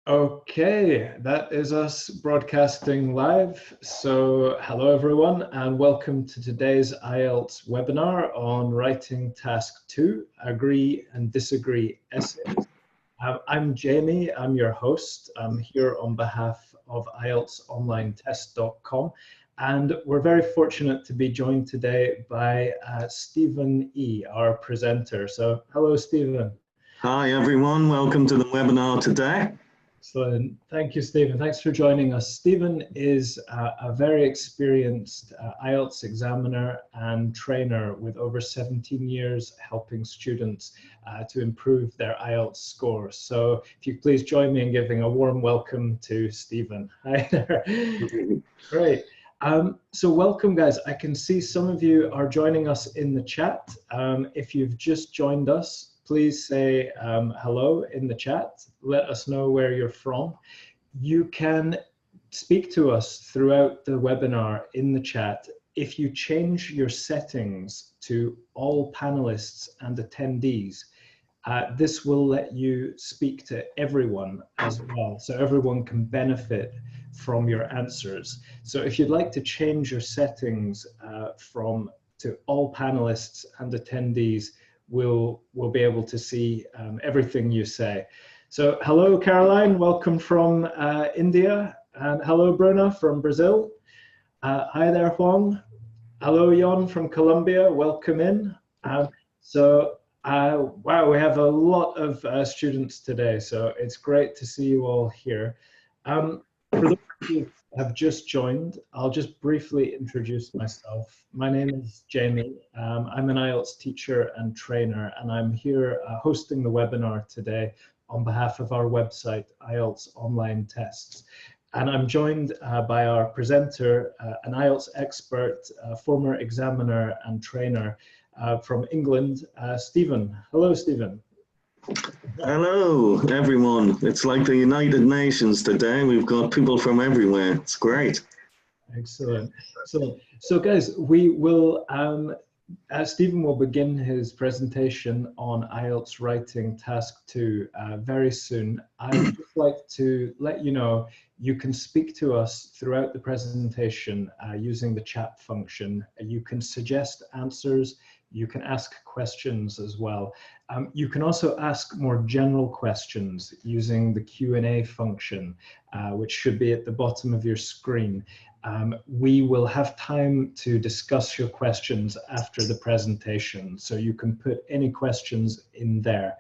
Okay, that is us broadcasting live. So hello everyone and welcome to today's IELTS webinar on writing task 2, agree and disagree essays. I'm Jamie, I'm your host. I'm here on behalf of IELTSonlinetest.com, and we're very fortunate to be joined today by Stephen E., our presenter. So hello Stephen. Hi everyone, welcome to the webinar today. Excellent. Thank you, Stephen. Thanks for joining us. Stephen is a very experienced IELTS examiner and trainer with over 17 years helping students to improve their IELTS scores. So if you please join me in giving a warm welcome to Stephen. Hi there. Great. So welcome, guys. I can see some of you are joining us in the chat. If you've just joined us, please say hello in the chat. Let us know where you're from. You can speak to us throughout the webinar in the chat. If you change your settings to all panelists and attendees, this will let you speak to everyone as well, so everyone can benefit from your answers. So if you'd like to change your settings to all panelists and attendees, we'll be able to see everything you say. So hello Caroline, welcome from India, and hello Bruna from Brazil. Hi there Huang. Hello Yon from Colombia, welcome in. Wow, we have a lot of students today, so it's great to see you all here. For those of you who have just joined, I'll just briefly introduce myself. My name is Jamie. I'm an IELTS teacher and trainer, and I'm here hosting the webinar today on behalf of our website, IELTS Online Tests. And I'm joined by our presenter, an IELTS expert, former examiner and trainer from England, Stephen. Hello, Stephen. Hello, everyone. It's like the United Nations today. We've got people from everywhere. It's great. Excellent. So guys, we will, Stephen will begin his presentation on IELTS writing task 2 very soon. I'd just like to let you know, you can speak to us throughout the presentation using the chat function. You can suggest answers. You can ask questions as well. You can also ask more general questions using the Q&A function, which should be at the bottom of your screen. We will have time to discuss your questions after the presentation, so you can put any questions in there.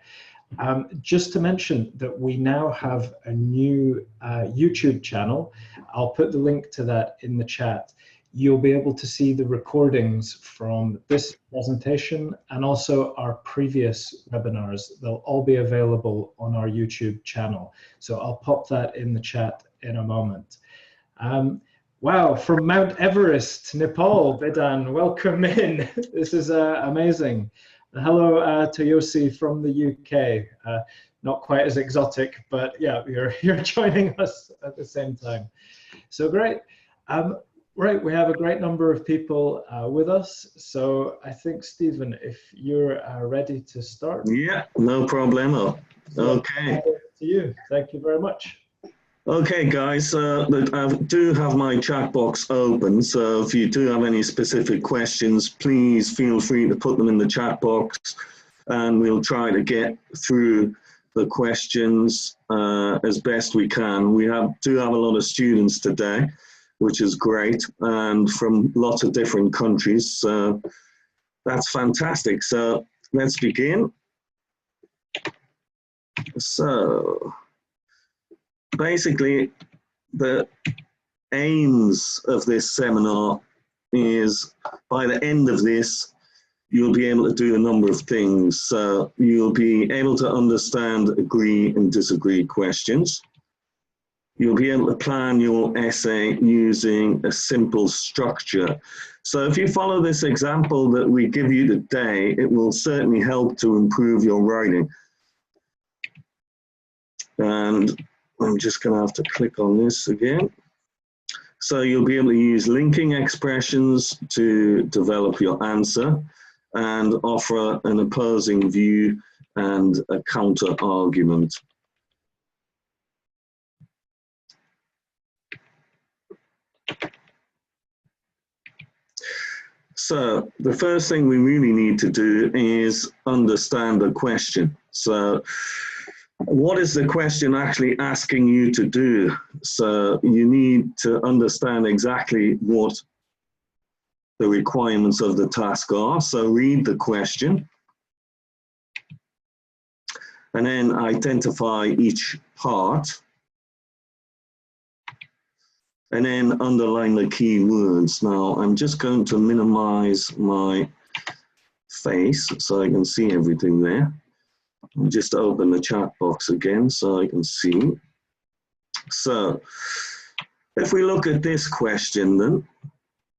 Just to mention that we now have a new YouTube channel. I'll put the link to that in the chat. You'll be able to see the recordings from this presentation and also our previous webinars. They'll all be available on our YouTube channel. So I'll pop that in the chat in a moment. Wow, from Mount Everest, Nepal, Vedan, welcome in. This is amazing. Hello to Yossi from the UK. Not quite as exotic, but yeah, you're joining us at the same time. So great. Right, we have a great number of people with us. So I think, Stephen, if you're ready to start. Yeah, no problemo. Okay. To you. Thank you very much. Okay, guys, I do have my chat box open. So if you do have any specific questions, please feel free to put them in the chat box and we'll try to get through the questions as best we can. We do have a lot of students today, which is great, and from lots of different countries. So that's fantastic. So let's begin. So basically, the aims of this seminar is by the end of this, you'll be able to do a number of things. So you'll be able to understand agree and disagree questions. You'll be able to plan your essay using a simple structure. So if you follow this example that we give you today, it will certainly help to improve your writing. And I'm just going to have to click on this again. So you'll be able to use linking expressions to develop your answer and offer an opposing view and a counter argument. So the first thing we really need to do is understand the question. So what is the question actually asking you to do? So you need to understand exactly what the requirements of the task are. So read the question and then identify each part and then underline the key words. Now I'm just going to minimize my face so I can see everything there. I'll just open the chat box again so I can see. So if we look at this question then,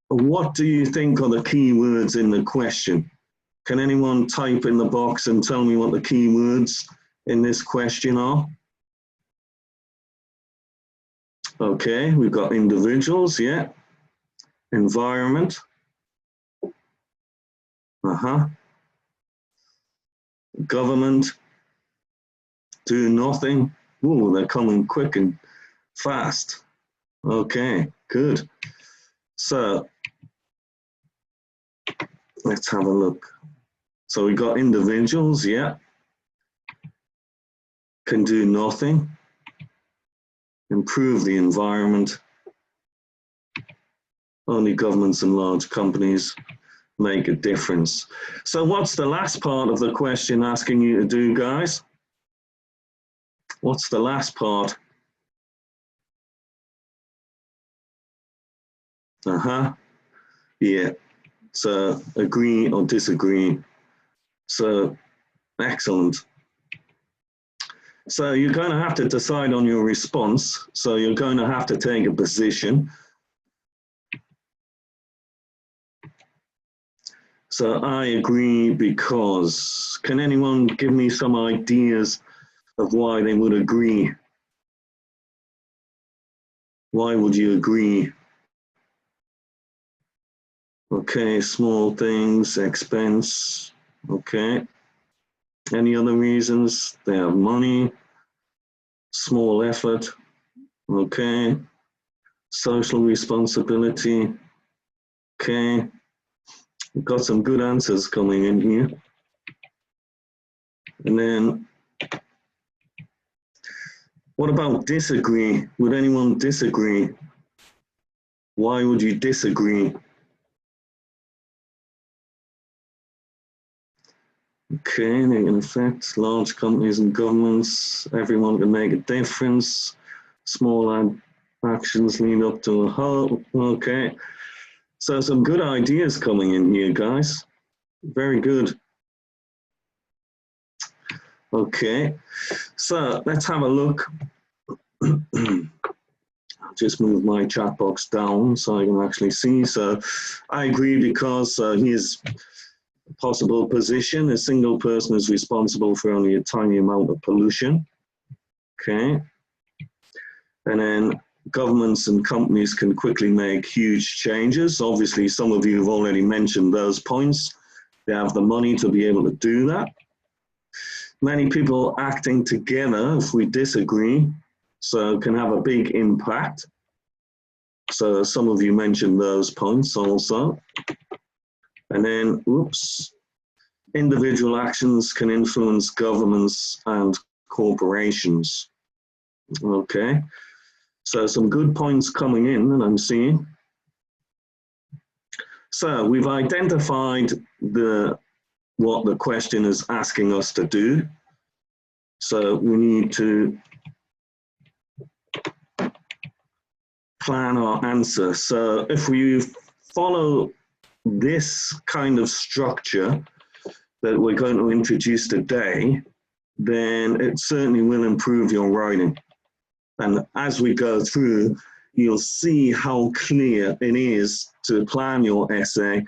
what do you think are the key words in the question? Can anyone type in the box and tell me what the key words in this question are? Okay, we've got individuals, yeah. Environment. Government. Do nothing. Ooh, they're coming quick and fast. Okay, good. So let's have a look. So we got individuals, yeah. Can do nothing. Improve the environment. Only governments and large companies make a difference. So what's the last part of the question asking you to do, guys? What's the last part? Yeah. So agree or disagree. So excellent. So you're going to have to decide on your response. So you're going to have to take a position. So I agree because, can anyone give me some ideas of why they would agree? Why would you agree? Okay, small things, expense, okay. Any other reasons? They have money, small effort, okay. Social responsibility, okay. We've got some good answers coming in here. And then, what about disagree? Would anyone disagree? Why would you disagree? Okay, they can affect large companies and governments. Everyone can make a difference. Small actions lead up to a whole. Okay, so some good ideas coming in here, guys. Very good. Okay, so let's have a look. Just move my chat box down so I can actually see. So I agree because his possible position, a single person is responsible for only a tiny amount of pollution. Okay. And then governments and companies can quickly make huge changes. Obviously, some of you have already mentioned those points. They have the money to be able to do that. Many people acting together, if we disagree, so can have a big impact. So some of you mentioned those points also. And then, oops, individual actions can influence governments and corporations. Okay, so some good points coming in that I'm seeing. So we've identified what the question is asking us to do. So we need to plan our answer. So if we follow this kind of structure that we're going to introduce today, then it certainly will improve your writing. And as we go through, you'll see how clear it is to plan your essay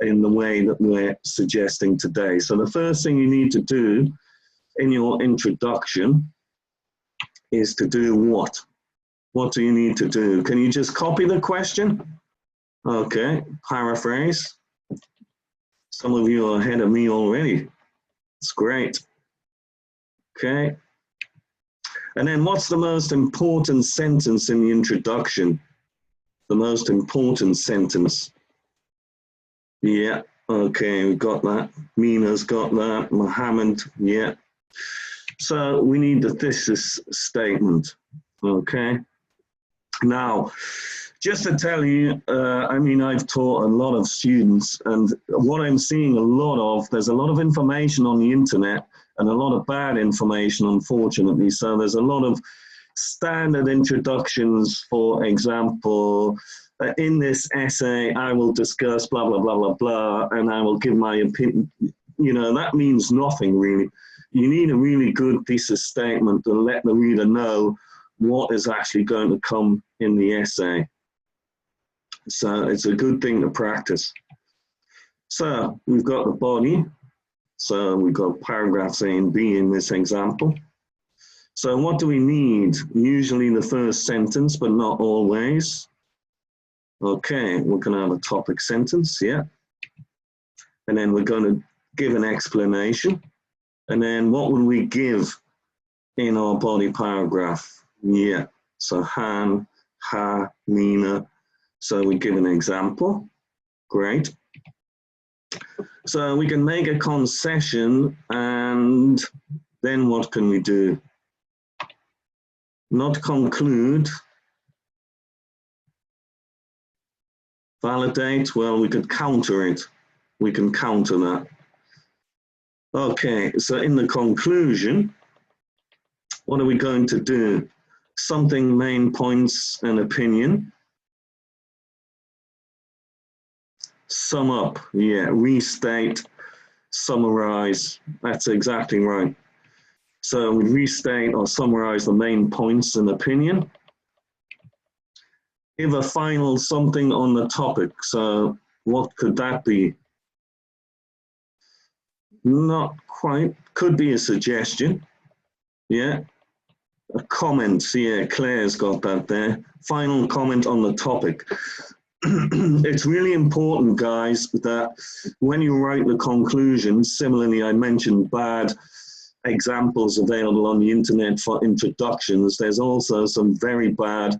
in the way that we're suggesting today. So the first thing you need to do in your introduction is to do what? What do you need to do? Can you just copy the question? Okay, paraphrase. Some of you are ahead of me already. It's great. Okay. And then what's the most important sentence in the introduction? The most important sentence. Yeah, okay, we've got that. Mina's got that. Mohammed, yeah. So we need the thesis statement, okay? Now, just to tell you, I mean, I've taught a lot of students, and what I'm seeing a lot of, there's a lot of information on the internet and a lot of bad information, unfortunately. So there's a lot of standard introductions. For example, in this essay, I will discuss blah, blah, blah, blah, blah, and I will give my opinion. You know, that means nothing really. You need a really good thesis statement to let the reader know what is actually going to come in the essay. So it's a good thing to practice. So we've got the body. So we've got paragraphs A and B in this example. So what do we need? Usually the first sentence, but not always. Okay, we're going to have a topic sentence, yeah. And then we're going to give an explanation. And then what will we give in our body paragraph? Yeah, so Han, Ha, Mina. So we give an example. Great. So we can make a concession, and then what can we do? Not conclude. Validate, well, we could counter it. We can counter that. Okay, so in the conclusion, what are we going to do? Something, main points and opinion. Sum up, yeah, restate, summarize, that's exactly right. So we restate or summarize the main points and opinion. Give a final something on the topic. So what could that be? Not quite, could be a suggestion, yeah. A comment, yeah, Claire's got that there. Final comment on the topic. It's really important, guys, that when you write the conclusions, similarly, I mentioned bad examples available on the internet for introductions. There's also some very bad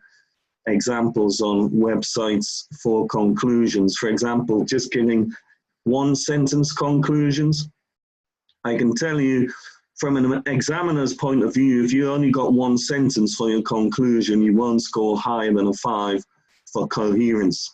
examples on websites for conclusions. For example, just giving one sentence conclusions. I can tell you from an examiner's point of view, if you only got one sentence for your conclusion, you won't score higher than a 5 for coherence,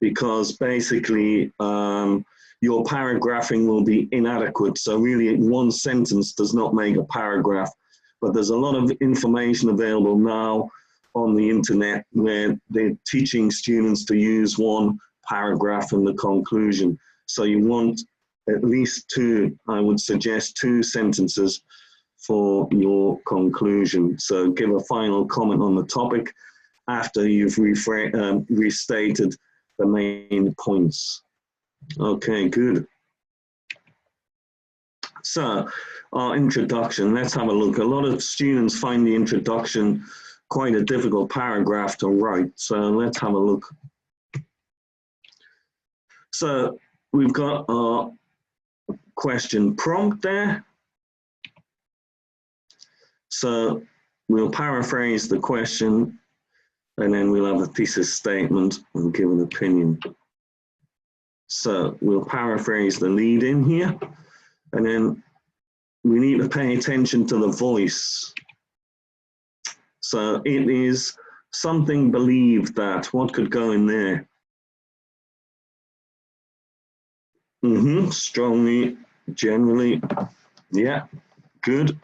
because basically your paragraphing will be inadequate. So really one sentence does not make a paragraph, but there's a lot of information available now on the internet where they're teaching students to use one paragraph in the conclusion. So you want at least 2, I would suggest 2 sentences for your conclusion. So give a final comment on the topic after you've restated the main points. Okay, good. So our introduction, let's have a look. A lot of students find the introduction quite a difficult paragraph to write. So let's have a look. So we've got our question prompt there. So we'll paraphrase the question, and then we'll have a thesis statement and give an opinion. So we'll paraphrase the lead in here, and then we need to pay attention to the voice. So it is something believed that, what could go in there? Strongly, generally, yeah, good.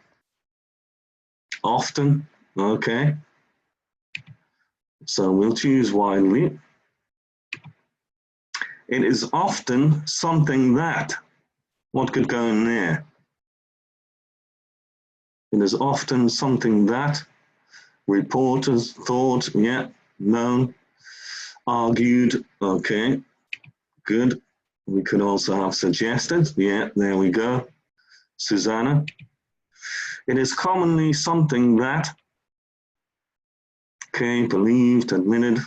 Often, okay. So we'll choose widely. It is often something that, what could go in there? It is often something that, reporters thought, yeah, known, argued, okay, good. We could also have suggested, yeah, there we go. Susanna. It is commonly something that, okay, believed, admitted,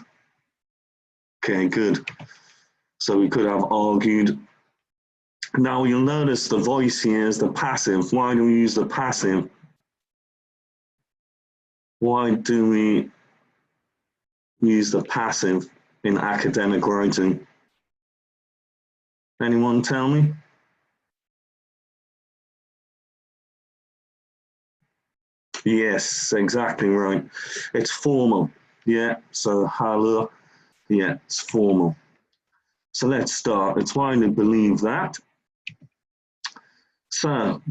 okay, good. So we could have argued. Now you'll notice the voice here is the passive. Why do we use the passive? Why do we use the passive in academic writing? Anyone tell me? Yes, exactly right. It's formal. Yeah, so halur, yeah, it's formal. So let's start. It's widely believed that. So,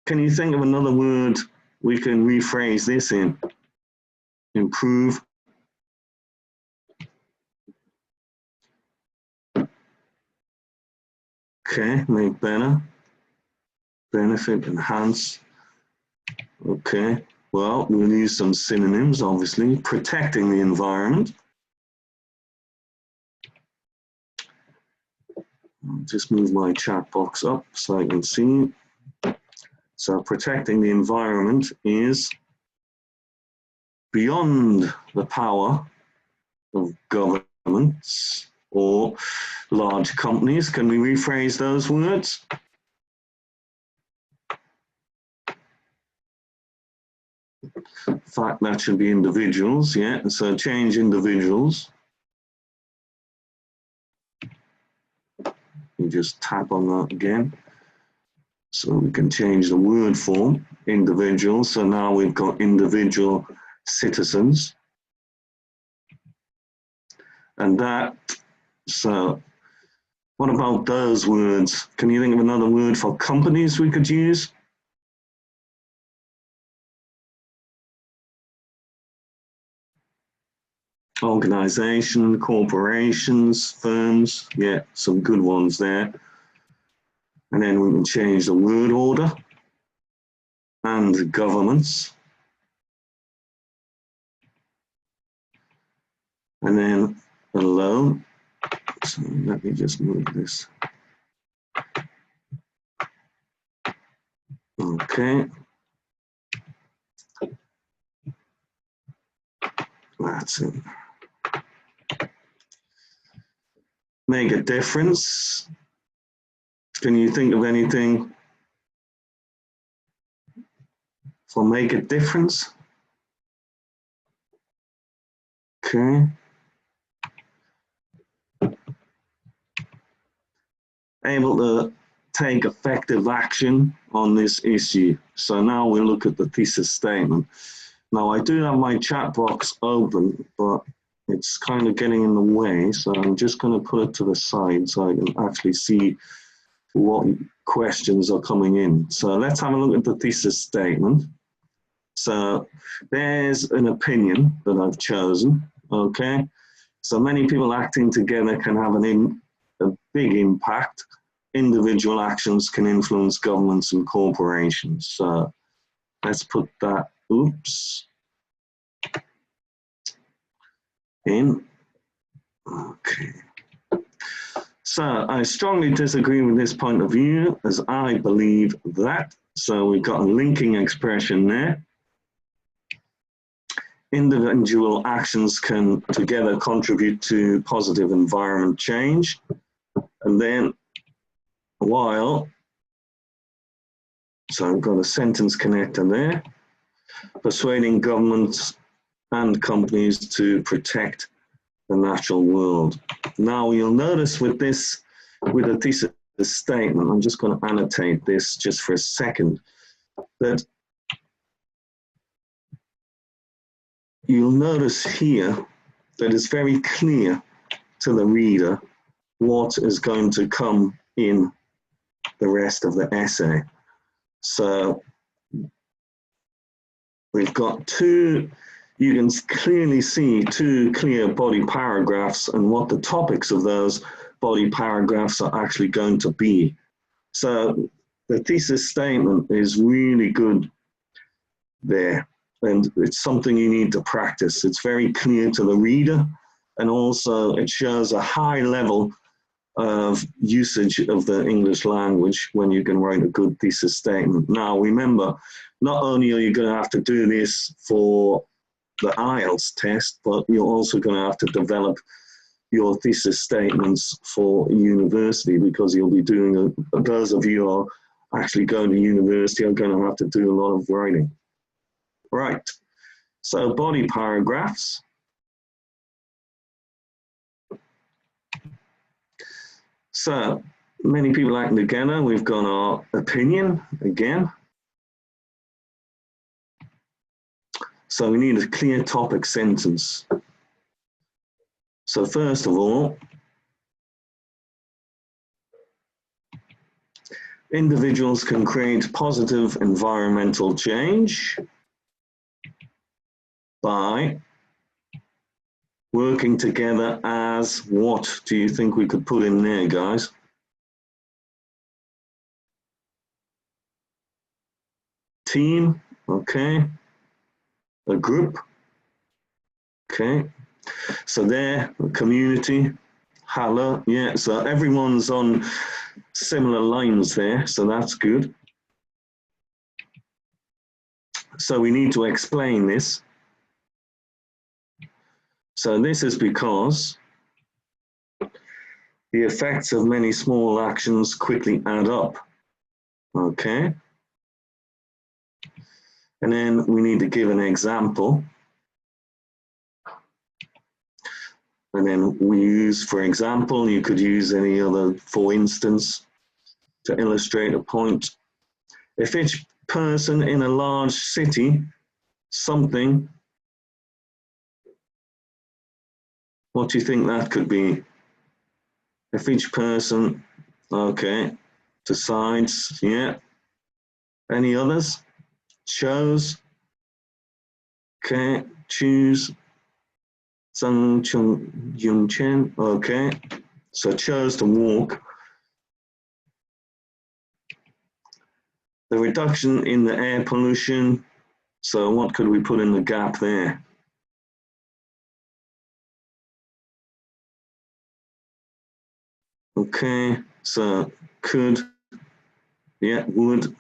can you think of another word we can rephrase this in? Improve. Okay, make better. Benefit, enhance. Okay, well, we'll use some synonyms, obviously. Protecting the environment. I'll just move my chat box up so I can see. So protecting the environment is beyond the power of governments or large companies. Can we rephrase those words? In fact, that should be individuals, yeah. So change individuals. You just tap on that again. So we can change the word form, individual. So now we've got individual citizens. And that, so what about those words? Can you think of another word for companies we could use? Organization, corporations, firms, yeah, some good ones there. And then we can change the word order and governments. And then alone. So let me just move this. Okay. That's it. Make a difference. Can you think of anything for make a difference? Okay. Able to take effective action on this issue. So now we look at the thesis statement. Now I do have my chat box open, but it's kind of getting in the way. So I'm just going to put it to the side so I can actually see what questions are coming in. So let's have a look at the thesis statement. So there's an opinion that I've chosen, okay? So many people acting together can have a big impact. Individual actions can influence governments and corporations. So let's put that, oops, in. Okay. So I strongly disagree with this point of view, as I believe that. So we've got a linking expression there. Individual actions can together contribute to positive environment change. And then while, so I've got a sentence connector there, persuading governments and companies to protect the natural world. Now you'll notice with this, with a thesis statement, I'm just going to annotate this just for a second, that you'll notice here that it's very clear to the reader what is going to come in the rest of the essay. So we've got two, you can clearly see two clear body paragraphs and what the topics of those body paragraphs are actually going to be. So the thesis statement is really good there, and it's something you need to practice. It's very clear to the reader, and also it shows a high level of usage of the English language when you can write a good thesis statement. Now remember, not only are you going to have to do this for the IELTS test, but you're also going to have to develop your thesis statements for university, because you'll be doing, those of you who are actually going to university are going to have to do a lot of writing. Right, so body paragraphs. So many people acting together. We've got our opinion again. So we need a clear topic sentence. So first of all, individuals can create positive environmental change by working together as what do you think we could put in there, guys? Team, okay. A group, okay. So there, a community, hello, yeah, so everyone's on similar lines there, so that's good. So we need to explain this. So this is because the effects of many small actions quickly add up, okay? And then we need to give an example. And then we use, for example, you could use any other, for instance, to illustrate a point. If each person in a large city, something, what do you think that could be? If each person, okay, decides, yeah. Any others? Chose, okay, choose, Zhang Chung Yung Chen, okay. So chose to walk. The reduction in the air pollution, so what could we put in the gap there? Okay, so could, yeah, would.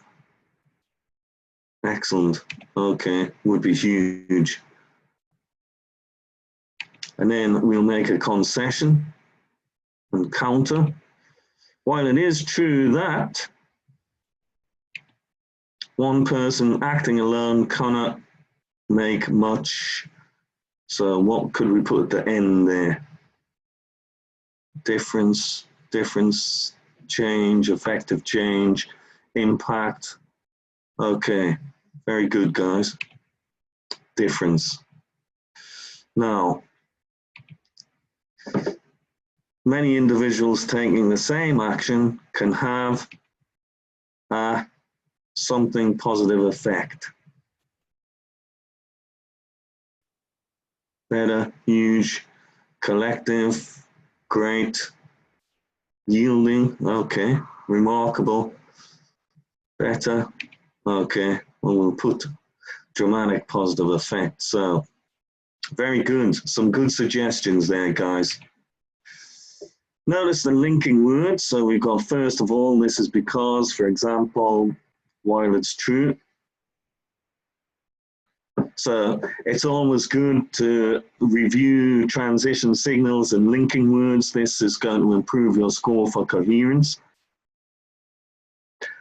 Excellent, okay, would be huge. And then we'll make a concession and counter. While it is true that one person acting alone cannot make much, so what could we put at the end there? Difference, change, effective change, impact. Okay, very good, guys. Difference. Now, many individuals taking the same action can have a something positive effect. Better, huge, collective, great, yielding, okay, remarkable, better, okay, well, we'll put dramatic positive effect. So, very good, some good suggestions there, guys. Notice the linking words. So we've got, first of all, this is because, for example, while it's true. So it's always good to review transition signals and linking words. This is going to improve your score for coherence.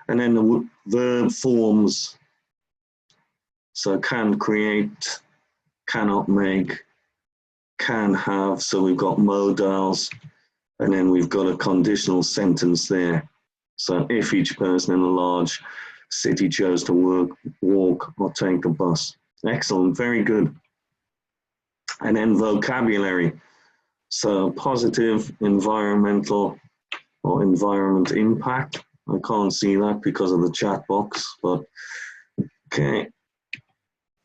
And then the verb forms. So can create, cannot make, can have. So we've got modals. And then we've got a conditional sentence there. So if each person in a large city chose to work, walk, or take a bus. Excellent, very good. And then vocabulary. So positive, environmental, or environment impact. I can't see that because of the chat box, but okay.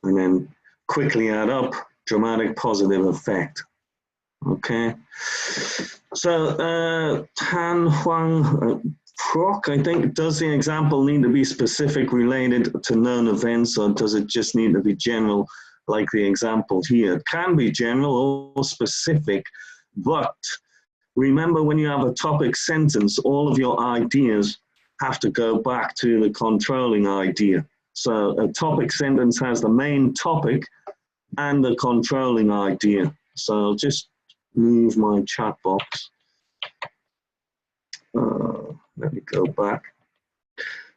And then quickly add up, dramatic positive effect. Okay. So Tan Huang Proc, I think, does the example need to be specific related to known events, or does it just need to be general like the example here? It can be general or specific, but remember when you have a topic sentence, all of your ideas have to go back to the controlling idea. So a topic sentence has the main topic and the controlling idea. So just move my chat box. Let me go back.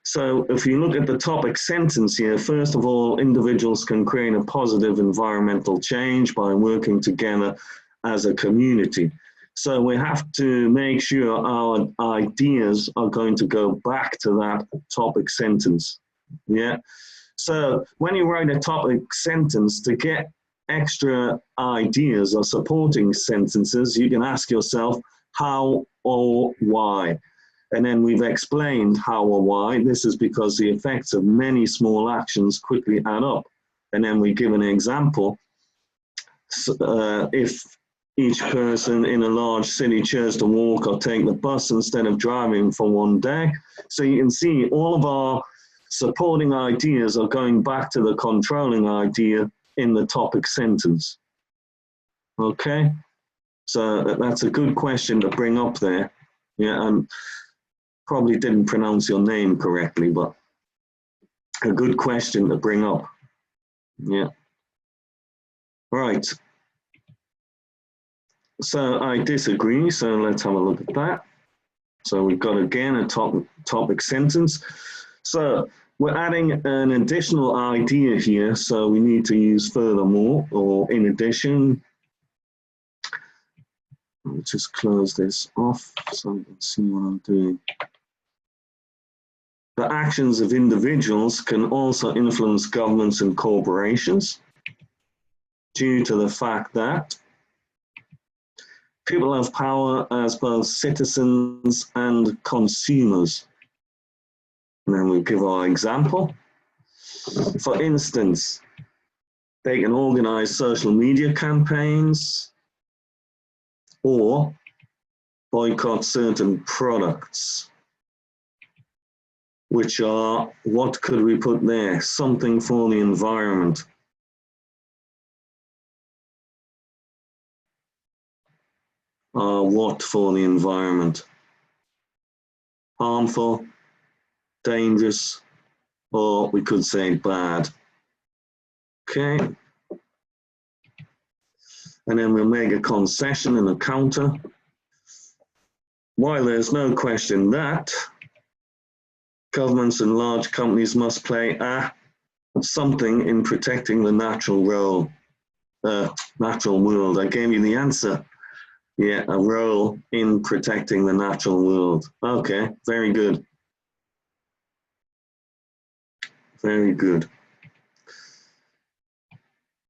So if you look at the topic sentence here, first of all, individuals can create a positive environmental change by working together as a community. So we have to make sure our ideas are going to go back to that topic sentence. Yeah. So when you write a topic sentence, to get extra ideas or supporting sentences, you can ask yourself how or why. And then we've explained how or why. This is because the effects of many small actions quickly add up. And then we give an example. If each person in a large city chose to walk or take the bus instead of driving for one day. So you can see all of our supporting ideas are going back to the controlling idea in the topic sentence. Okay, so that's a good question to bring up there. Yeah, and probably didn't pronounce your name correctly, but a good question to bring up. Yeah. Right. So I disagree, so let's have a look at that. So we've got again a topic sentence. So we're adding an additional idea here, so we need to use furthermore or in addition. I'll just close this off so you can see what I'm doing. The actions of individuals can also influence governments and corporations due to the fact that people have power as both citizens and consumers. And then we give our example. For instance, they can organize social media campaigns or boycott certain products, which are, what could we put there? Something for the environment. What for the environment? Harmful, dangerous, or we could say bad. Okay. And then we'll make a concession and a counter. While there's no question that governments and large companies must play something in protecting the natural world. I gave you the answer. Yeah, a role in protecting the natural world. Okay, very good. Very good.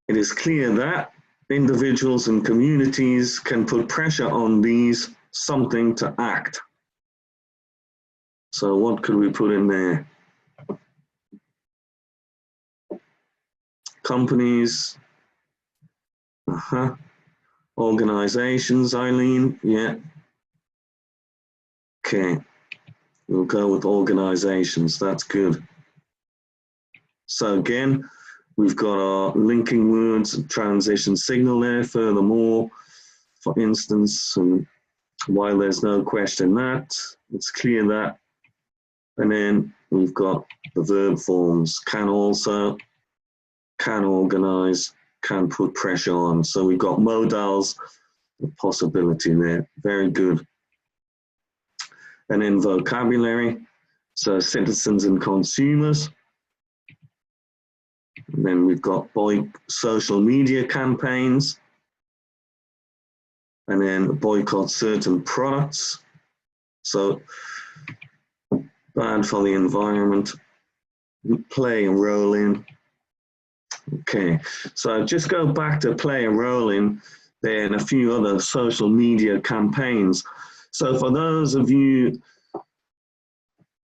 It is clear that individuals and communities can put pressure on these something to act. So what could we put in there? Companies. Organizations, Eileen, yeah. Okay, we'll go with organizations, that's good. So again, we've got our linking words, transition signal there, furthermore, for instance, and while there's no question that, it's clear that, and then we've got the verb forms, can also, can organize, can put pressure on. So we've got modals, the possibility there, very good. And then vocabulary, so citizens and consumers. And then we've got social media campaigns. And then boycott certain products. So bad for the environment, play a role in. Okay, so just go back to play a role in there and a few other social media campaigns. So for those of you,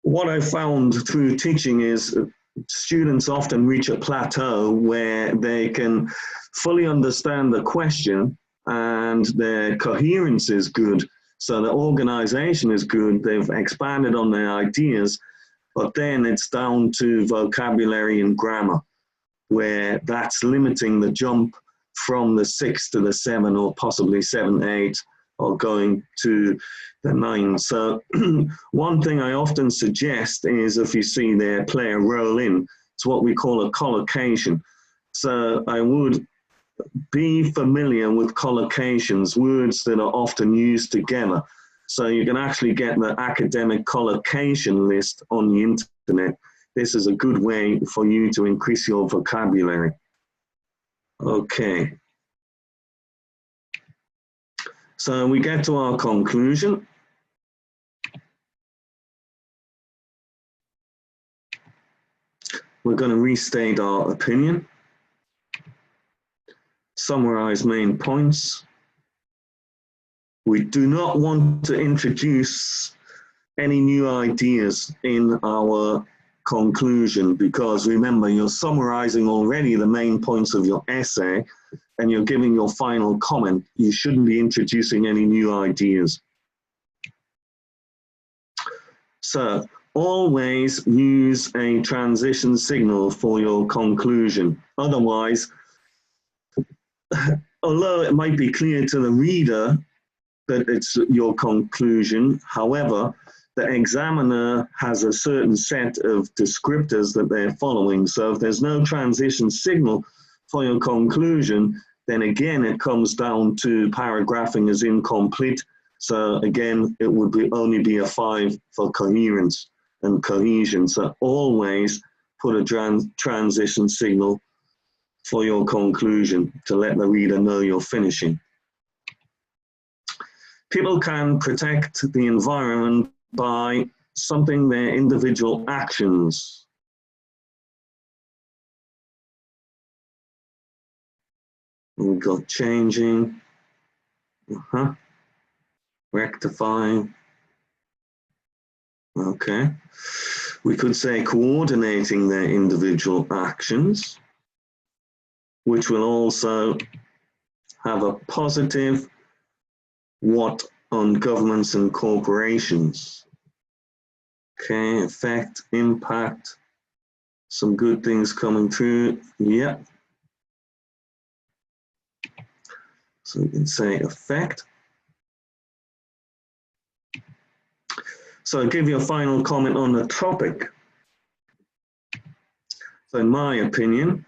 what I found through teaching is students often reach a plateau where they can fully understand the question and their coherence is good. So the organization is good, they've expanded on their ideas, but then it's down to vocabulary and grammar, where that's limiting the jump from the 6 to the 7 or possibly 7, 8 or going to the 9. So one thing I often suggest is if you see there play a role in, it's what we call a collocation. So I would be familiar with collocations, words that are often used together. So you can actually get the academic collocation list on the internet. This is a good way for you to increase your vocabulary. Okay. So we get to our conclusion. We're going to restate our opinion, summarize main points. We do not want to introduce any new ideas in our conclusion, because remember, you're summarizing already the main points of your essay and you're giving your final comment. You shouldn't be introducing any new ideas. So always use a transition signal for your conclusion. Otherwise, although it might be clear to the reader that it's your conclusion, however, the examiner has a certain set of descriptors that they're following. So if there's no transition signal for your conclusion, then again, it comes down to paragraphing as incomplete. So again, it would only be a 5 for coherence and cohesion. So always put a transition signal for your conclusion to let the reader know you're finishing. People can protect the environment by something their individual actions. We've got changing, rectifying. Okay. We could say coordinating their individual actions, which will also have a positive what on governments and corporations. Okay, effect, impact, some good things coming through. Yep. So we can say effect. So I'll give you a final comment on the topic. So in my opinion,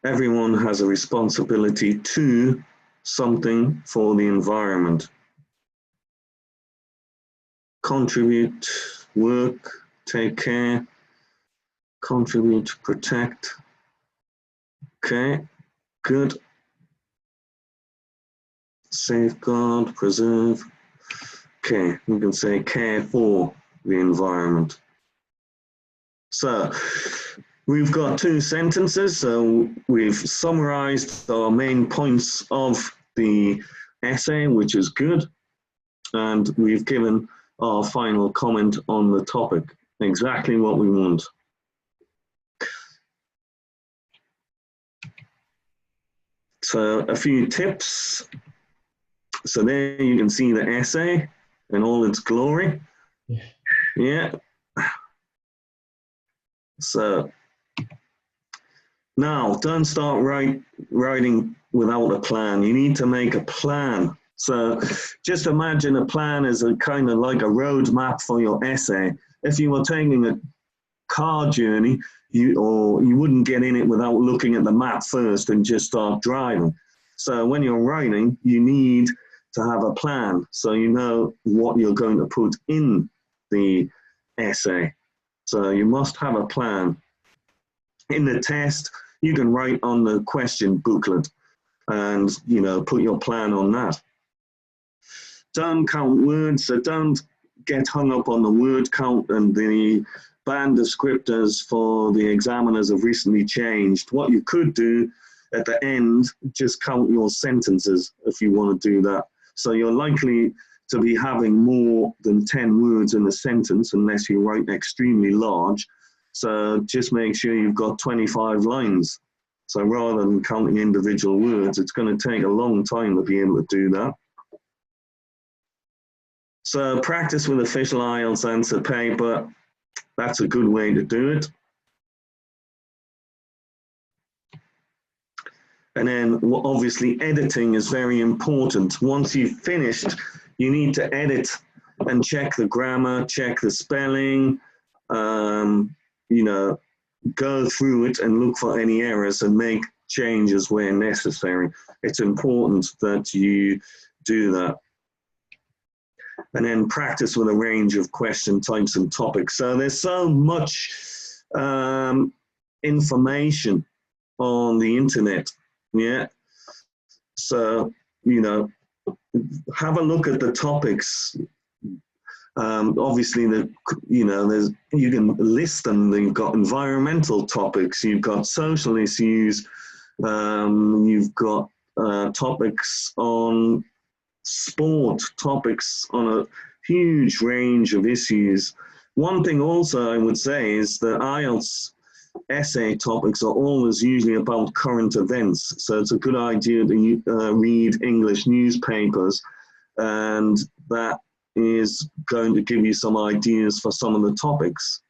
everyone has a responsibility to something for the environment. Contribute, work, take care, contribute, protect. Okay, good. Safeguard, preserve. Okay, we can say care for the environment. So we've got 2 sentences. So we've summarized our main points of the essay, which is good. And we've given our final comment on the topic, exactly what we want. So a few tips. So there you can see the essay in all its glory. Yeah. So now don't start writing without a plan. You need to make a plan. So just imagine a plan as a kind of like a road map for your essay. If you were taking a car journey, you wouldn't get in it without looking at the map first and just start driving. So when you're writing, you need to have a plan so you know what you're going to put in the essay. So you must have a plan. In the test, you can write on the question booklet and, you know, put your plan on that. Don't count words, so don't get hung up on the word count, and the band descriptors for the examiners have recently changed. What you could do at the end, just count your sentences if you want to do that. So you're likely to be having more than 10 words in a sentence unless you write extremely large. So just make sure you've got 25 lines. So rather than counting individual words, it's going to take a long time to be able to do that. So practice with official IELTS answer paper. That's a good way to do it. And then obviously editing is very important. Once you've finished, you need to edit and check the grammar, check the spelling, you know, go through it and look for any errors and make changes where necessary. It's important that you do that. And then practice with a range of question types and topics. So there's so much information on the internet. Yeah. So, you know, have a look at the topics. Obviously, you can list them. You've got environmental topics, you've got social issues, you've got topics on sport, topics on a huge range of issues. One thing also I would say is that IELTS essay topics are always usually about current events. So it's a good idea to read English newspapers, and that is going to give you some ideas for some of the topics.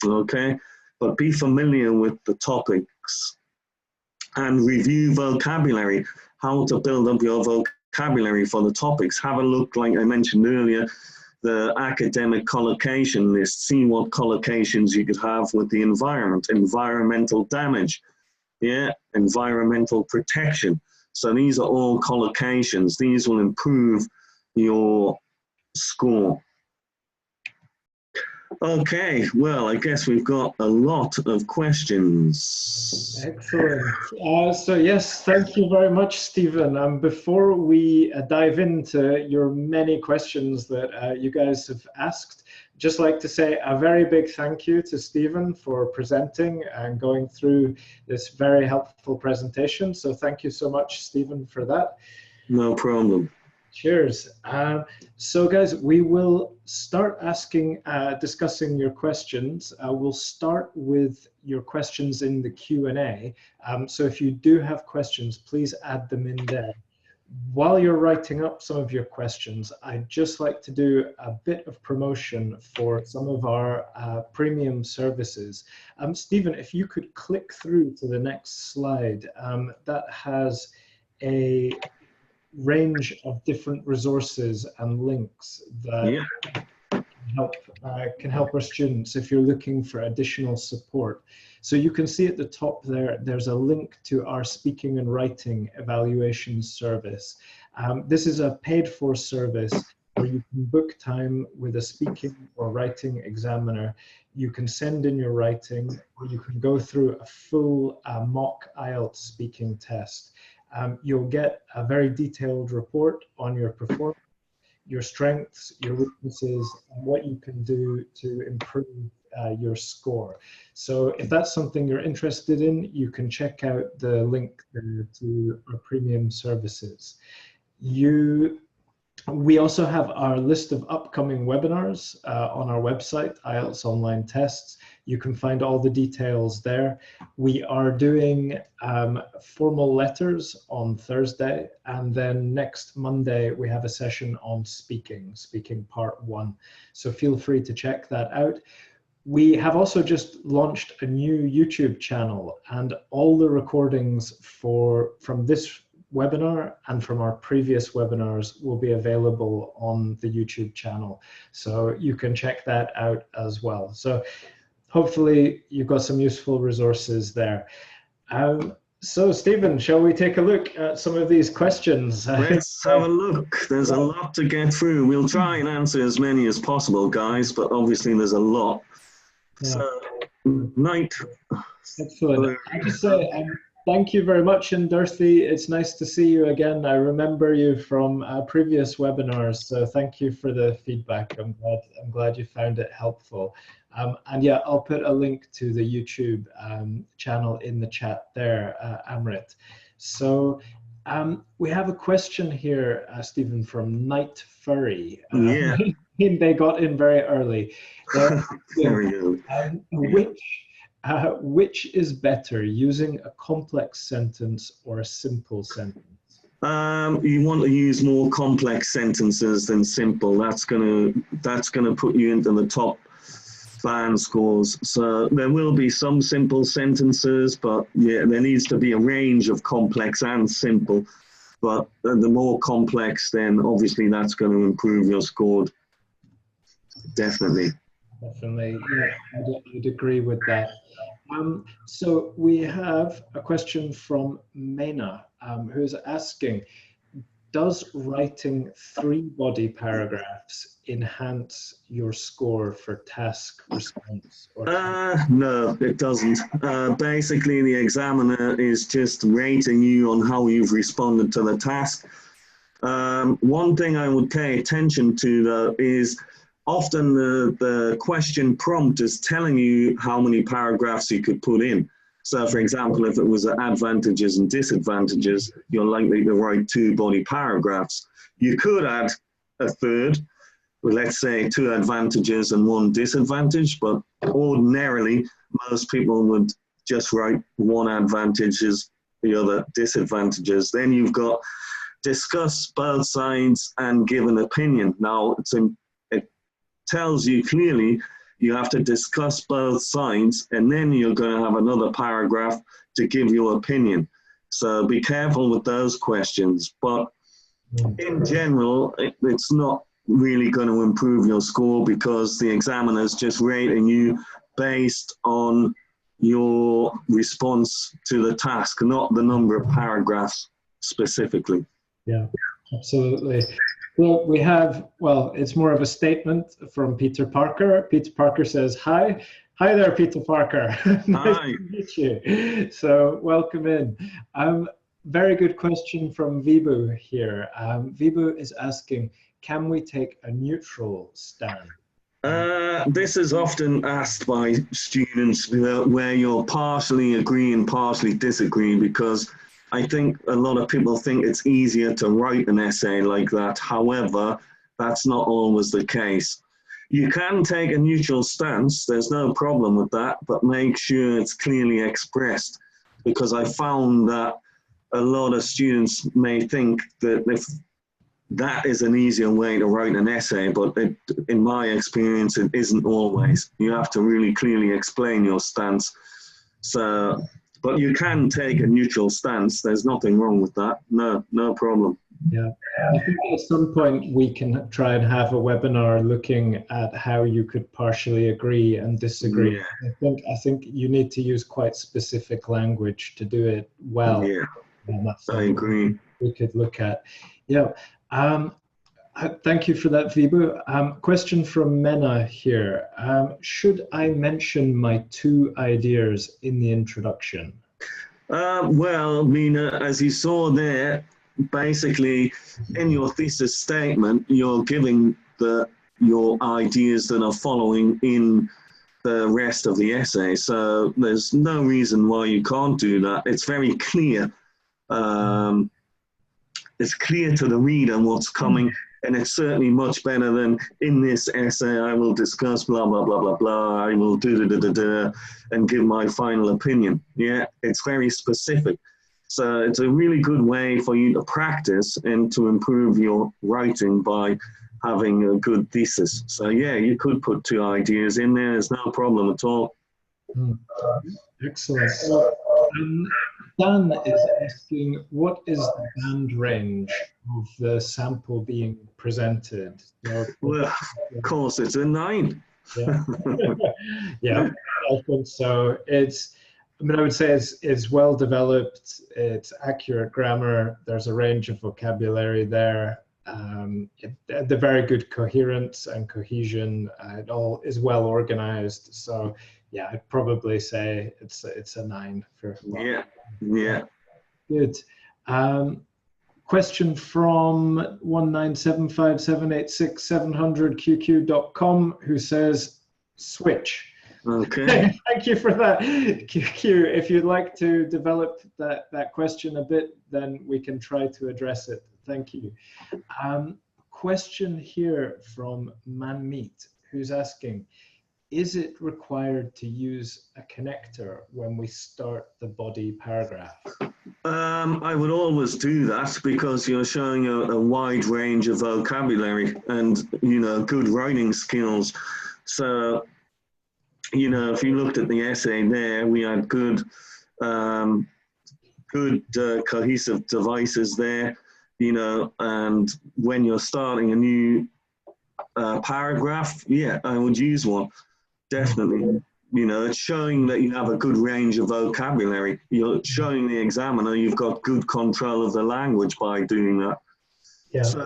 Okay, but be familiar with the topics and review vocabulary, how to build up your vocabulary for the topics. Have a look, like I mentioned earlier, the academic collocation list, see what collocations you could have with the environment, environmental damage, yeah, environmental protection. So these are all collocations. These will improve your score. Okay, well, I guess we've got a lot of questions. Excellent. So yes, thank you very much, Stephen. Before we dive into your many questions that you guys have asked, just like to say a very big thank you to Stephen for presenting and going through this very helpful presentation. So thank you so much, Stephen, for that. No problem. Cheers. So guys, we will start discussing your questions. We'll start with your questions in the Q&A. So if you do have questions, please add them in there. While you're writing up some of your questions, I'd just like to do a bit of promotion for some of our premium services. Stephen, if you could click through to the next slide, that has a range of different resources and links that can help our students if you're looking for additional support. So you can see at the top there, there's a link to our speaking and writing evaluation service. This is a paid-for service where you can book time with a speaking or writing examiner. You can send in your writing, or you can go through a full mock IELTS speaking test. You'll get a very detailed report on your performance, your strengths, your weaknesses, and what you can do to improve your score. So if that's something you're interested in, you can check out the link to our premium services. We also have our list of upcoming webinars on our website, IELTS Online Tests. You can find all the details there. We are doing formal letters on Thursday, and then next Monday we have a session on speaking part 1. So feel free to check that out. We have also just launched a new YouTube channel, and all the recordings from this webinar and from our previous webinars will be available on the YouTube channel. So you can check that out as well. So hopefully you've got some useful resources there. So Stephen, shall we take a look at some of these questions? Let's have a look. There's a lot to get through. We'll try and answer as many as possible, guys, but obviously there's a lot. Yeah. So, night. Excellent. I just say thank you very much, Ndirthi. It's nice to see you again. I remember you from previous webinars, so thank you for the feedback. I'm glad you found it helpful. And yeah, I'll put a link to the YouTube channel in the chat there, Amrit. So we have a question here, Stephen, from Night Furry. Yeah. They got in very early. Very good. Which is better, using a complex sentence or a simple sentence? You want to use more complex sentences than simple. That's gonna put you into the top band scores. So there will be some simple sentences, but yeah, there needs to be a range of complex and simple. But the more complex, then obviously that's going to improve your score. Definitely. Definitely, yeah, I'd agree with that. So we have a question from Mena, who's asking, does writing 3 body paragraphs enhance your score for task response? Or No, it doesn't. Basically, the examiner is just rating you on how you've responded to the task. One thing I would pay attention to, though, is often the question prompt is telling you how many paragraphs you could put in. So, for example, if it was advantages and disadvantages, you're likely to write 2 body paragraphs. You could add a third, let's say 2 advantages and 1 disadvantage, but ordinarily, most people would just write 1 advantages, the other disadvantages. Then you've got discuss both sides and give an opinion. Now, it tells you clearly you have to discuss both sides, and then you're going to have another paragraph to give your opinion. So be careful with those questions. But in general, it's not really going to improve your score because the examiner's just rating you based on your response to the task, not the number of paragraphs specifically. Yeah, absolutely. Well, we have, well, it's more of a statement from Peter Parker. Peter Parker says, hi. Hi there, Peter Parker. Nice Hi. to meet you. So welcome in. Very good question from Vibu here. Vibu is asking, can we take a neutral stand? This is often asked by students where you're partially agreeing, partially disagreeing, because I think a lot of people think it's easier to write an essay like that. However, that's not always the case. You can take a neutral stance, there's no problem with that, but make sure it's clearly expressed, because I found that a lot of students may think that if that is an easier way to write an essay, but in my experience, it isn't always. You have to really clearly explain your stance. So, but you can take a neutral stance. There's nothing wrong with that. No problem. Yeah, I think at some point we can try and have a webinar looking at how you could partially agree and disagree. Yeah. I think you need to use quite specific language to do it well. Yeah, And that's I agree. we could look at. Yeah. Thank you for that, Vibu. Question from Mena here. Should I mention my 2 ideas in the introduction? Well, Mina, as you saw there, basically in your thesis statement, you're giving your ideas that are following in the rest of the essay. So there's no reason why you can't do that. It's very clear. It's clear to the reader what's coming, and it's certainly much better than in this essay I will discuss blah blah blah blah blah, I will do and give my final opinion. Yeah, it's very specific. So it's a really good way for you to practice and to improve your writing by having a good thesis. So yeah, you could put 2 ideas in there, there's no problem at all. Excellent. Dan is asking, what is the band range of the sample being presented? Well, of course, it's a 9. Yeah, yeah, I think so. I would say it's well developed, it's accurate grammar, there's a range of vocabulary there. The very good coherence and cohesion, it all is well organized. So yeah, I'd probably say it's a 9 for. Yeah. Good. Question from 19757867700qq.com who says switch. Okay. Thank you for that, QQ. If you'd like to develop that question a bit, then we can try to address it. Thank you. Question here from Manmeet, who's asking, is it required to use a connector when we start the body paragraph? I would always do that because you're showing a wide range of vocabulary and, good writing skills. So, if you looked at the essay there, we had good cohesive devices there, and when you're starting a new paragraph, yeah, I would use one. Definitely. It's showing that you have a good range of vocabulary. You're showing the examiner you've got good control of the language by doing that. Yeah. So,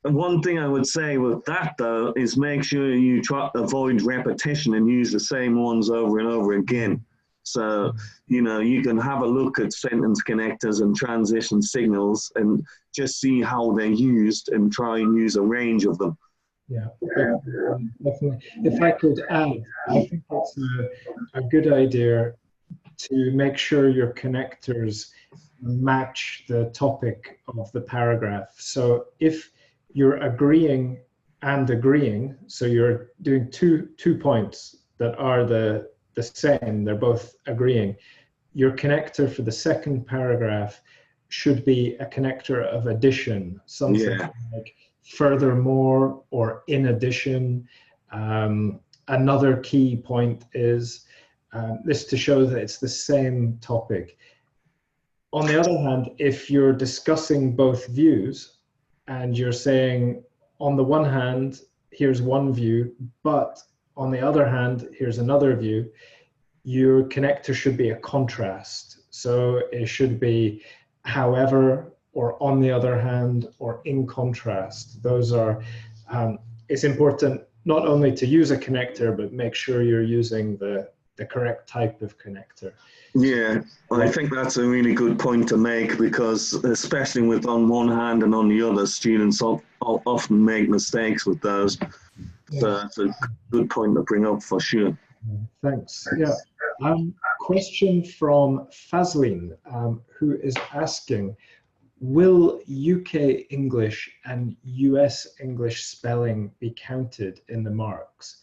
one thing I would say with that though is make sure you try avoid repetition and use the same ones over and over again. So, you know, you can have a look at sentence connectors and transition signals and just see how they're used and try and use a range of them. Yeah, definitely. If I could add, I think it's a good idea to make sure your connectors match the topic of the paragraph. So if you're agreeing and agreeing, so you're doing two points that are the same, they're both agreeing, your connector for the second paragraph should be a connector of addition, something like furthermore or in addition. Another key point is this to show that it's the same topic. On the other hand, if you're discussing both views and you're saying, on the one hand, here's one view, but on the other hand, here's another view, your connector should be a contrast. So it should be however, or on the other hand, or in contrast. Those are, it's important not only to use a connector, but make sure you're using the correct type of connector. Yeah, I think that's a really good point to make, because especially with on one hand and on the other, students often make mistakes with those. So it's a good point to bring up for sure. Thanks. Yeah. Question from Fazlin, who is asking, will UK English and US English spelling be counted in the marks?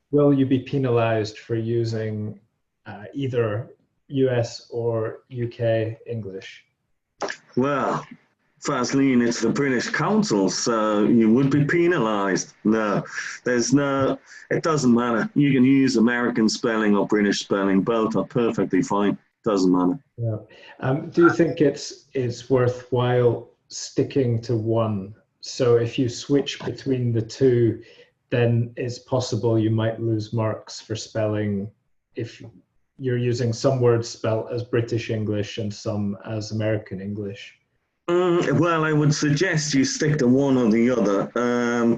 Will you be penalized for using either US or UK English? Well, Fazlin, it's the British Council, so you would be penalised. No, it doesn't matter. You can use American spelling or British spelling. Both are perfectly fine. Doesn't matter. Yeah. Do you think it's worthwhile sticking to one? So if you switch between the two, then it's possible you might lose marks for spelling if you're using some words spelt as British English and some as American English. Well, I would suggest you stick to one or the other.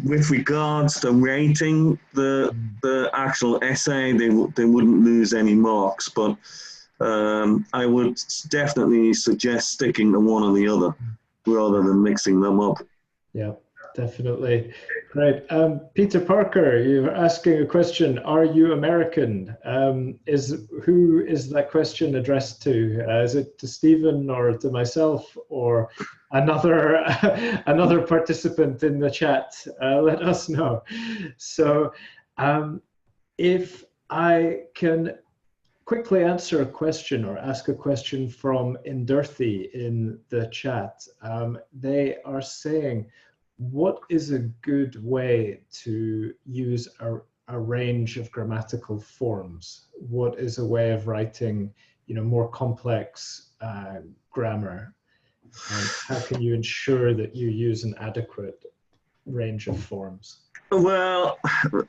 With regards to rating the actual essay, they wouldn't lose any marks, but I would definitely suggest sticking to one or the other rather than mixing them up. Yeah, definitely. Great. Peter Parker, you're asking a question. Are you American? Who is that question addressed to? Is it to Stephen or to myself or another another participant in the chat? Let us know. So if I can quickly answer a question or ask a question from Indurthi in the chat. They are saying, what is a good way to use a range of grammatical forms? What is a way of writing, more complex grammar? And how can you ensure that you use an adequate range of forms? Well,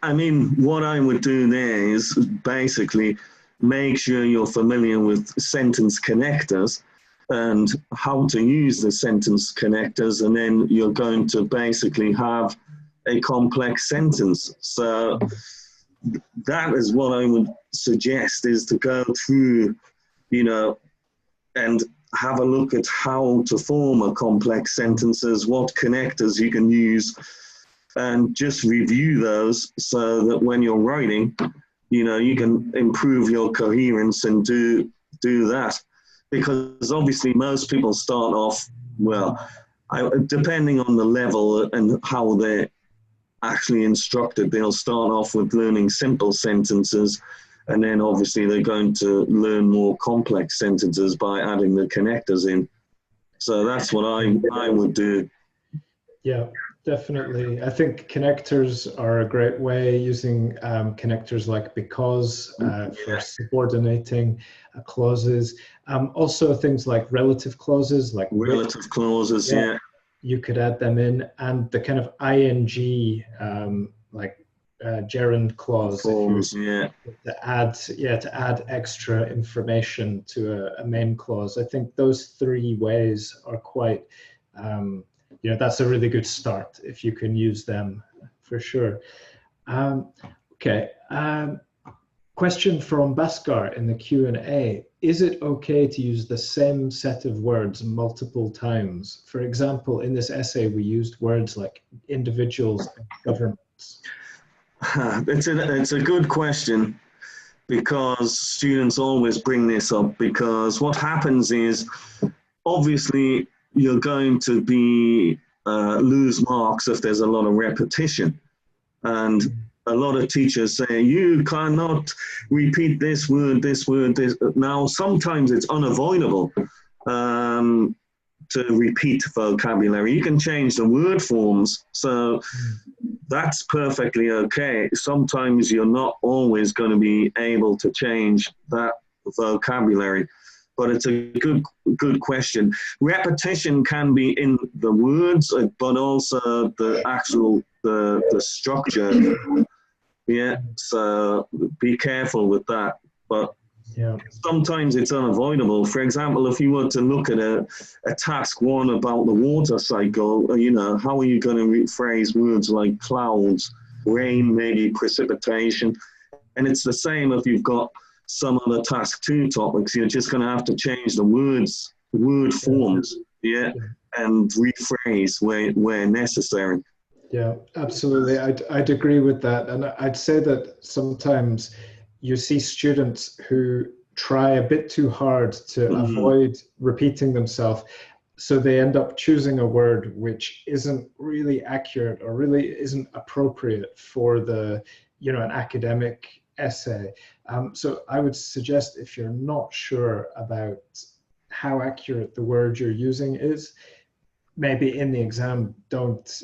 I mean, what I would do there is basically make sure you're familiar with sentence connectors and how to use the sentence connectors, and then you're going to basically have a complex sentence. So that is what I would suggest, is to go through, and have a look at how to form a complex sentences, what connectors you can use, and just review those so that when you're writing, you can improve your coherence and do that. Because obviously most people start off, depending on the level and how they're actually instructed, they'll start off with learning simple sentences, and then obviously they're going to learn more complex sentences by adding the connectors in. So that's what I would do. Yeah, definitely. I think connectors are a great way, using connectors like because for subordinating clauses. Also things like relative clauses, like relative clauses, yeah. You could add them in, and the kind of ing, like gerund clause. Forms, yeah. To add extra information to a main clause. I think those three ways are quite, that's a really good start if you can use them, for sure. Okay. Question from Bhaskar in the Q&A. Is it okay to use the same set of words multiple times? For example, in this essay, we used words like individuals and governments. It's a good question, because students always bring this up, because what happens is, obviously, you're going to be lose marks if there's a lot of repetition. And a lot of teachers say, you cannot repeat this word, this. Now, sometimes it's unavoidable to repeat vocabulary. You can change the word forms, so that's perfectly okay. Sometimes you're not always going to be able to change that vocabulary, but it's a good question. Repetition can be in the words, but also the actual the structure. Yeah, so be careful with that. But sometimes it's unavoidable. For example, if you were to look at a task one about the water cycle, how are you going to rephrase words like clouds, rain, maybe precipitation? And it's the same if you've got some of the task two topics. You're just going to have to change the word forms, and rephrase where necessary. Yeah, absolutely. I'd agree with that. And I'd say that sometimes you see students who try a bit too hard to avoid repeating themselves. So they end up choosing a word which isn't really accurate or really isn't appropriate for an academic essay. So I would suggest, if you're not sure about how accurate the word you're using is, maybe in the exam, don't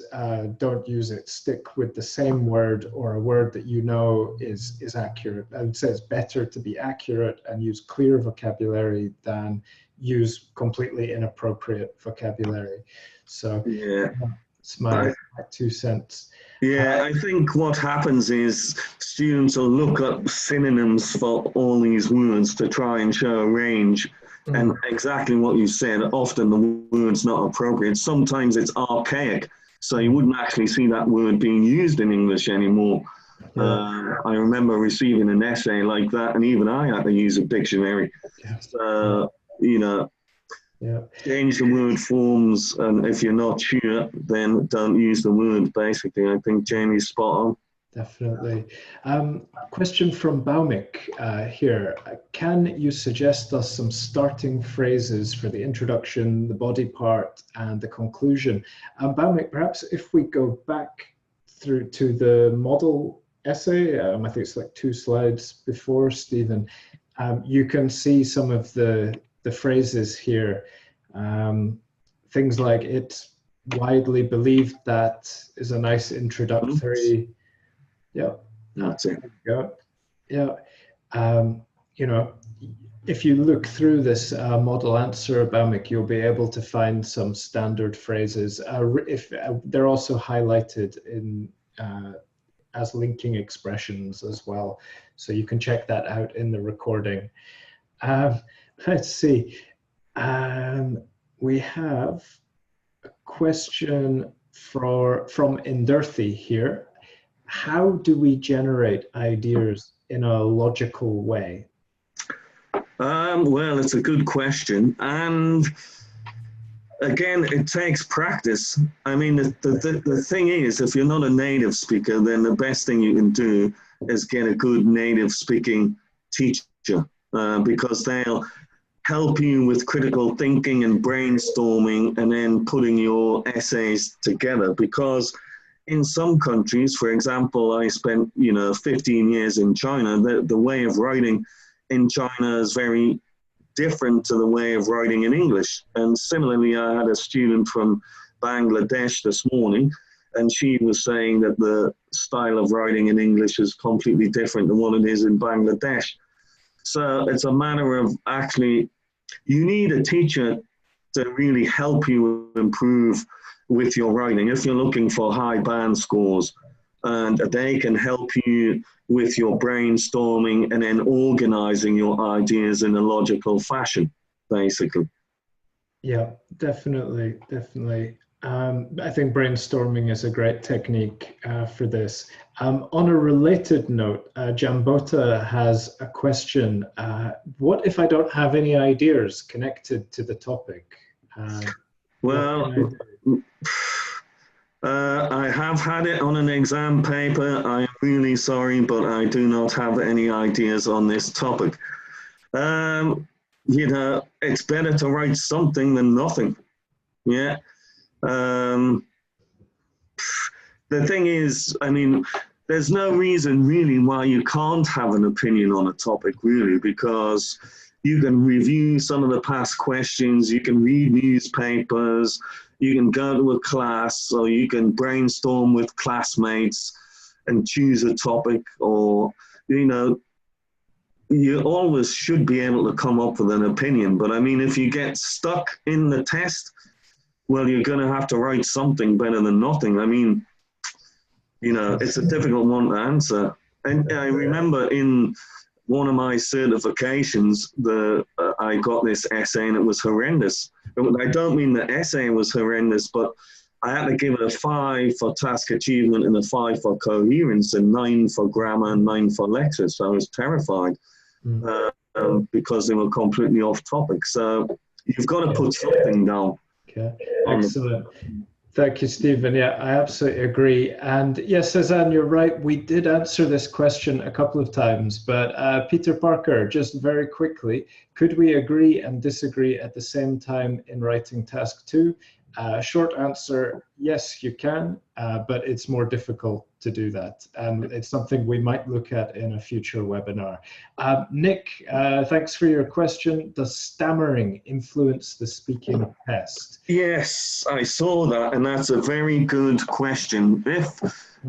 use it. Stick with the same word, or a word that is accurate. I would say it's better to be accurate and use clear vocabulary than use completely inappropriate vocabulary. So it's my 2 cents. Yeah, I think what happens is students will look up synonyms for all these words to try and show a range. And exactly what you said, often the word's not appropriate. Sometimes it's archaic, so you wouldn't actually see that word being used in English anymore. I remember receiving an essay like that, and even I had to use a dictionary. So, change the word forms, and if you're not sure, then don't use the word, basically. I think Jamie's spot on. Definitely. Question from Baumik here. Can you suggest us some starting phrases for the introduction, the body part, and the conclusion? Baumik, perhaps if we go back through to the model essay, I think it's like 2 slides before, Stephen, you can see some of the phrases here. Things like "it's widely believed that" is a nice introductory. Yeah, that's it. Yeah, if you look through this model answer, Baumik, you'll be able to find some standard phrases. If they're also highlighted in as linking expressions as well, so you can check that out in the recording. Let's see. We have a question from Inderthi here. How do we generate ideas in a logical way? Well, it's a good question. And again, it takes practice. I mean, the thing is, if you're not a native speaker, then the best thing you can do is get a good native speaking teacher, because they'll help you with critical thinking and brainstorming, and then putting your essays together. Because in some countries, for example, I spent 15 years in China. The way of writing in China is very different to the way of writing in English. And similarly, I had a student from Bangladesh this morning, and she was saying that the style of writing in English is completely different than what it is in Bangladesh. So it's a matter of actually, you need a teacher to really help you improve with your writing. If you're looking for high band scores, and they can help you with your brainstorming and then organizing your ideas in a logical fashion, basically. Yeah, definitely, definitely. I think brainstorming is a great technique for this. On a related note, Jambota has a question. What if I don't have any ideas connected to the topic? Well, I have had it on an exam paper. I am really sorry, but I do not have any ideas on this topic. You know, it's better to write something than nothing. Yeah. The thing is, I mean, there's no reason really why you can't have an opinion on a topic, really, because you can review some of the past questions, you can read newspapers, you can go to a class, or you can brainstorm with classmates and choose a topic, or, you know, you always should be able to come up with an opinion. But I mean, if you get stuck in the test, well, you're going to have to write something better than nothing. I mean, you know, it's a difficult one to answer. And I remember in one of my certifications, I got this essay and it was horrendous. I don't mean the essay was horrendous, but I had to give it a 5 for task achievement and a 5 for coherence and 9 for grammar and 9 for lectures. So I was terrified because they were completely off topic. So you've got to put something down. Okay, excellent. Thank you, Stephen. Yeah, I absolutely agree. And yes, Cezanne, you're right. We did answer this question a couple of times, but Peter Parker, just very quickly, could we agree and disagree at the same time in writing task 2? Short answer, yes, you can, but it's more difficult to do that. And it's something we might look at in a future webinar. Nick, thanks for your question. Does stammering influence the speaking test? Yes, I saw that, and that's a very good question. If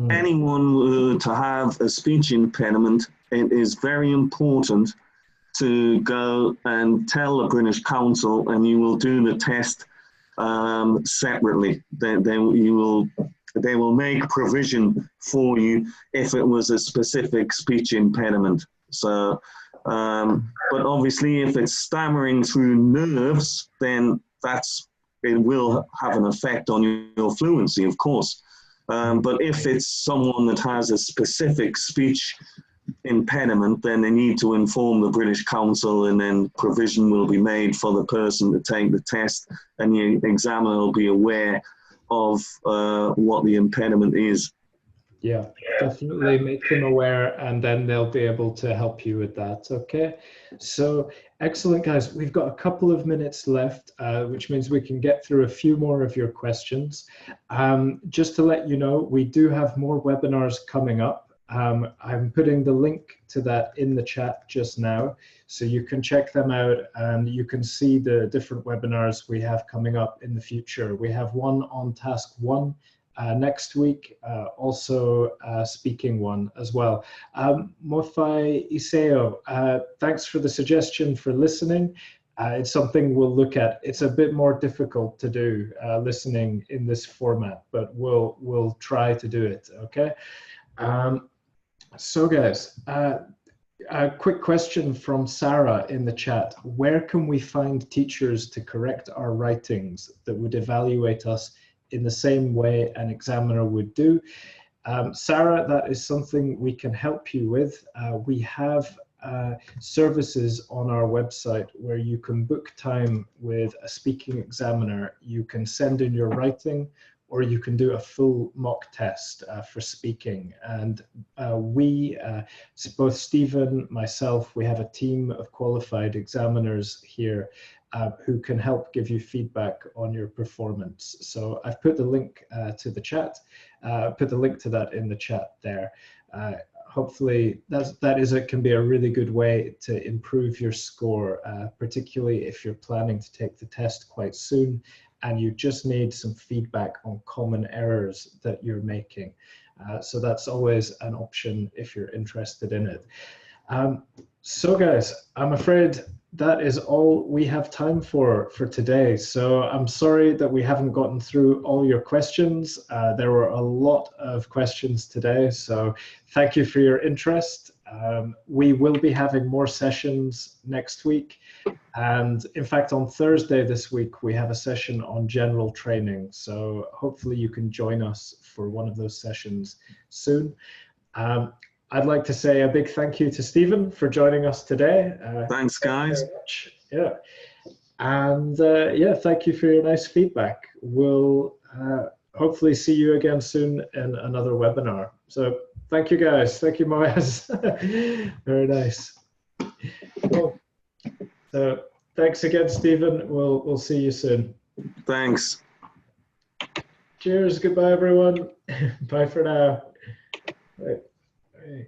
anyone were to have a speech impediment, it is very important to go and tell the British Council, and you will do the test separately. They will make provision for you if it was a specific speech impediment. So, but obviously, if it's stammering through nerves, then it will have an effect on your fluency, of course. But if it's someone that has a specific speech impediment, then they need to inform the British Council, and then provision will be made for the person to take the test, and the examiner will be aware of what the impediment is. Yeah, definitely make them aware, and then they'll be able to help you with that. Okay, so excellent, guys. We've got a couple of minutes left, which means we can get through a few more of your questions. Just to let you know, we do have more webinars coming up. I'm putting the link to that in the chat just now, so you can check them out and you can see the different webinars we have coming up in the future. We have one on task 1 next week, also a speaking one as well. Mofai Iseo, thanks for the suggestion for listening. It's something we'll look at. It's a bit more difficult to do listening in this format, but we'll try to do it, okay? So guys, a quick question from Sarah in the chat. Where can we find teachers to correct our writings that would evaluate us in the same way an examiner would do? Sarah, that is something we can help you with. We have services on our website where you can book time with a speaking examiner. You can send in your writing, or you can do a full mock test for speaking. And both Stephen, myself, we have a team of qualified examiners here who can help give you feedback on your performance. So I've put the link to the chat, put the link to that in the chat there. Hopefully it can be a really good way to improve your score, particularly if you're planning to take the test quite soon and you just need some feedback on common errors that you're making. So that's always an option if you're interested in it. So guys, I'm afraid that is all we have time for today. So I'm sorry that we haven't gotten through all your questions. There were a lot of questions today, so thank you for your interest. We will be having more sessions next week. And in fact, on Thursday this week, we have a session on general training. So hopefully you can join us for one of those sessions soon. I'd like to say a big thank you to Stephen for joining us today. Thanks, guys. Yeah. And yeah, thank you for your nice feedback. We'll hopefully see you again soon in another webinar. So thank you, guys. Thank you, Moaz. Very nice. Cool. So thanks again, Stephen. We'll see you soon. Thanks. Cheers. Goodbye, everyone. Bye for now. Bye. Bye.